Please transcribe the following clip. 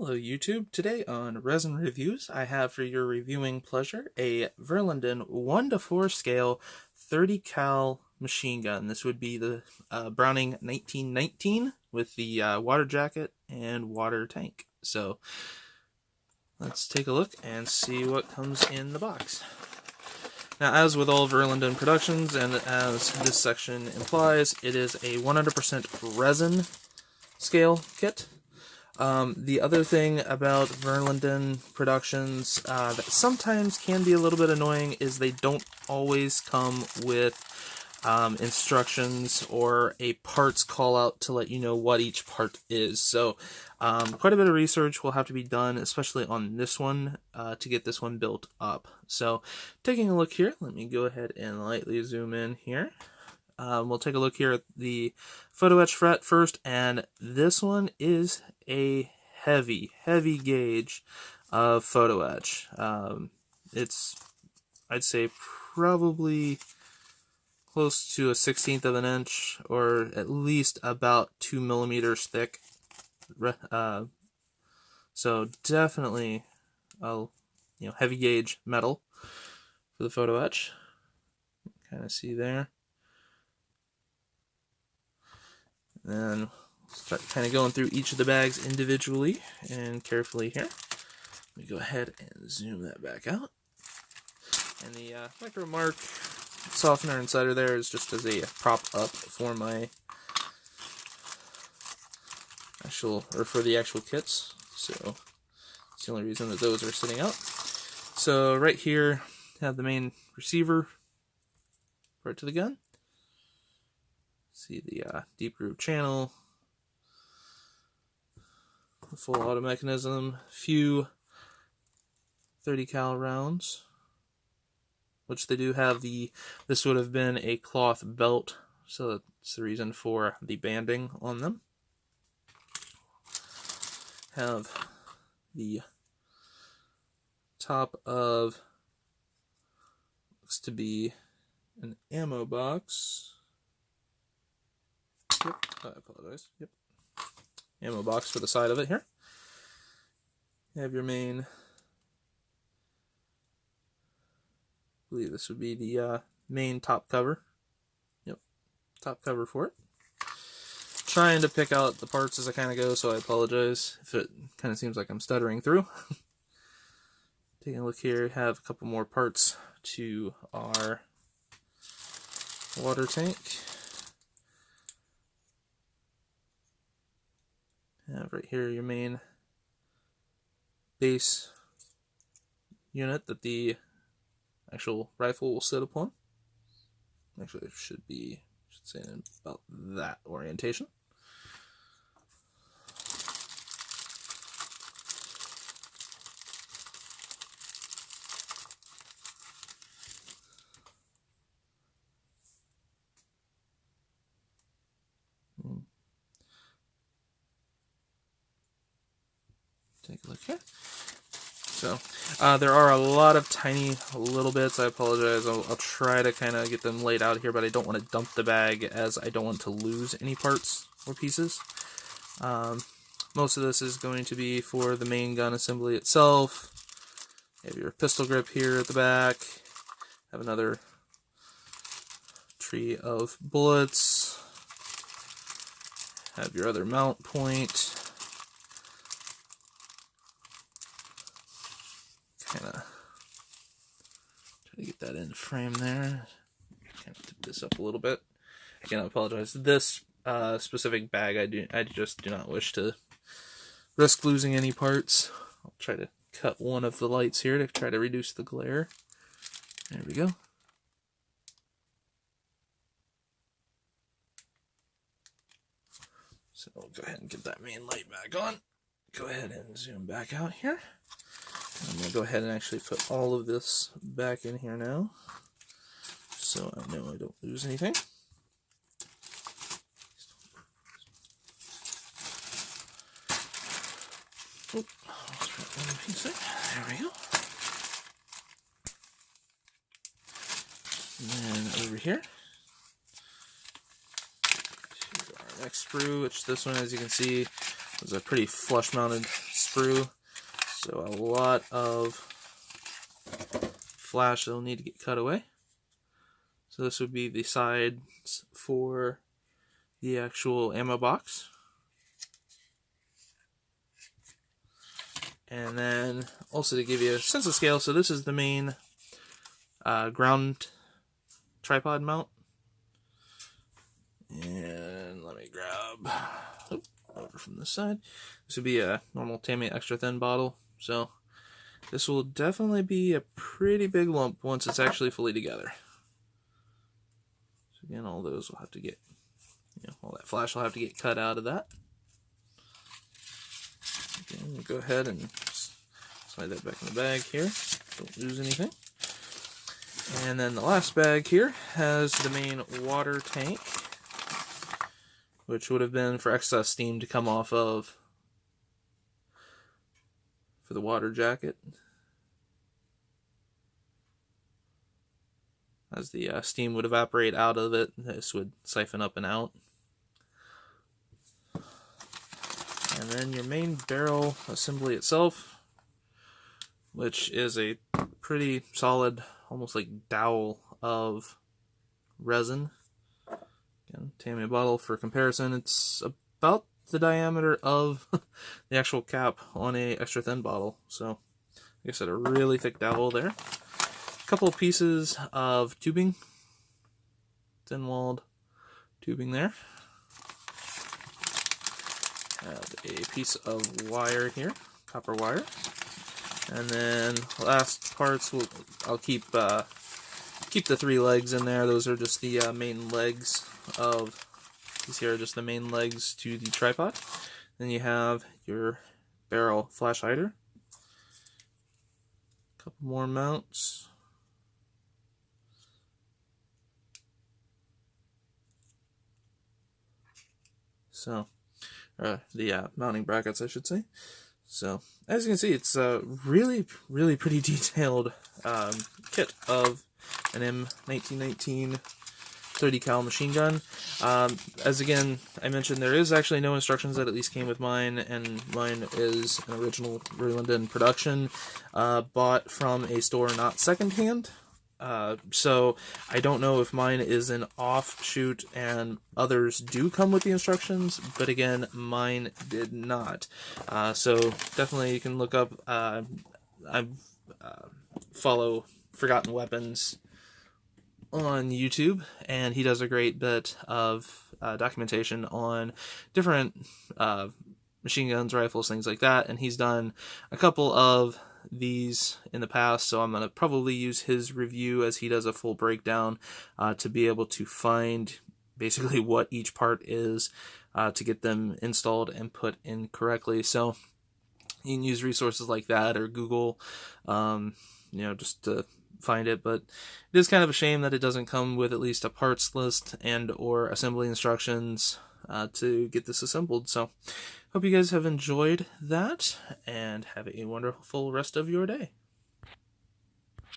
Hello YouTube. Today on Resin Reviews, I have for your reviewing pleasure a Verlinden 1:4 scale 30 cal machine gun. This would be the Browning 1919 with the water jacket and water tank. So let's take a look and see what comes in the box. Now, as with all Verlinden productions, and as this section implies, it is a 100% resin scale kit. The other thing about Verlinden productions that sometimes can be a little bit annoying is they don't always come with instructions or a parts call out to let you know what each part is. So quite a bit of research will have to be done, especially on this one, to get this one built up. So taking a look here, let me go ahead and lightly zoom in here. We'll take a look here at the photo etch fret first, and this one is a heavy gauge of photo etch. It's, I'd say, probably close to a 1/16 of an inch, or at least about 2 millimeters thick. So definitely a heavy gauge metal for the photo etch. Kind of see there. Then start kind of going through each of the bags individually and carefully here. Let me go ahead and zoom that back out. And the micro mark softener inside of there is just as a prop up for my for the actual kits. So it's the only reason that those are sitting out. So right here, have the main receiver part to the gun. See the deep groove channel, the full auto mechanism, few 30 cal rounds, which they do have this would have been a cloth belt, so that's the reason for the banding on them. Have the top of, looks to be an ammo box. Yep, I apologize. Yep. Ammo box for the side of it here. You have your main, I believe this would be the main top cover. Yep, top cover for it. Trying to pick out the parts as I kind of go, so I apologize if it kind of seems like I'm stuttering through. Taking a look here, have a couple more parts to our water tank. Have right here your main base unit that the actual rifle will sit upon. Actually, it should say in about that orientation. Take a look here. So there are a lot of tiny little bits. I apologize. I'll try to kind of get them laid out here, but I don't want to dump the bag as I don't want to lose any parts or pieces. Most of this is going to be for the main gun assembly itself. You have your pistol grip here at the back. Have another tree of bullets. Have your other mount point. Kind of try to get that in frame there. Kind of tip this up a little bit. Again, I apologize. This specific bag, I just do not wish to risk losing any parts. I'll try to cut one of the lights here to try to reduce the glare. There we go. So we'll go ahead and get that main light back on. Go ahead and zoom back out here. I'm going to go ahead and actually put all of this back in here now, so I know I don't lose anything. Oh, let's put one piece in. There we go. And then over here, to our next sprue, which this one, as you can see, It's a pretty flush mounted sprue, so a lot of flash that will need to get cut away. So this would be the sides for the actual ammo box. And then also to give you a sense of scale, so this is the main ground tripod mount. And let me grab over from this side. This would be a normal Tammy extra thin bottle. So this will definitely be a pretty big lump once it's actually fully together. So again, all those will have to get, all that flash will have to get cut out of that. Okay, we'll go ahead and slide that back in the bag here. Don't lose anything. And then the last bag here has the main water tank, which would have been for excess steam to come off of for the water jacket. As the steam would evaporate out of it, this would siphon up and out. And then your main barrel assembly itself, which is a pretty solid, almost like dowel of resin. Again, Tammy bottle for comparison, it's about the diameter of the actual cap on a extra thin bottle. So, like I said, a really thick dowel there. A couple of pieces of tubing, thin-walled tubing there. Have a piece of wire here, copper wire, and then last parts I'll keep the 3 legs in there. Those are just the main legs of these here are just the main legs to the tripod. Then you have your barrel flash hider, a couple more mounts. So. The mounting brackets, I should say. So, as you can see, it's a really pretty detailed kit of an M1919 30 cal machine gun. As again, I mentioned, there is actually no instructions that at least came with mine, and mine is an original Verlinden production, bought from a store not secondhand. So I don't know if mine is an offshoot and others do come with the instructions, but again, mine did not. So definitely you can look up, I follow Forgotten Weapons on YouTube, and he does a great bit of documentation on different machine guns, rifles, things like that, and he's done a couple of these in the past, so I'm going to probably use his review as he does a full breakdown to be able to find basically what each part is to get them installed and put in correctly. So you can use resources like that or Google, just to find it, but it is kind of a shame that it doesn't come with at least a parts list and or assembly instructions to get this assembled. So hope you guys have enjoyed that, and have a wonderful rest of your day.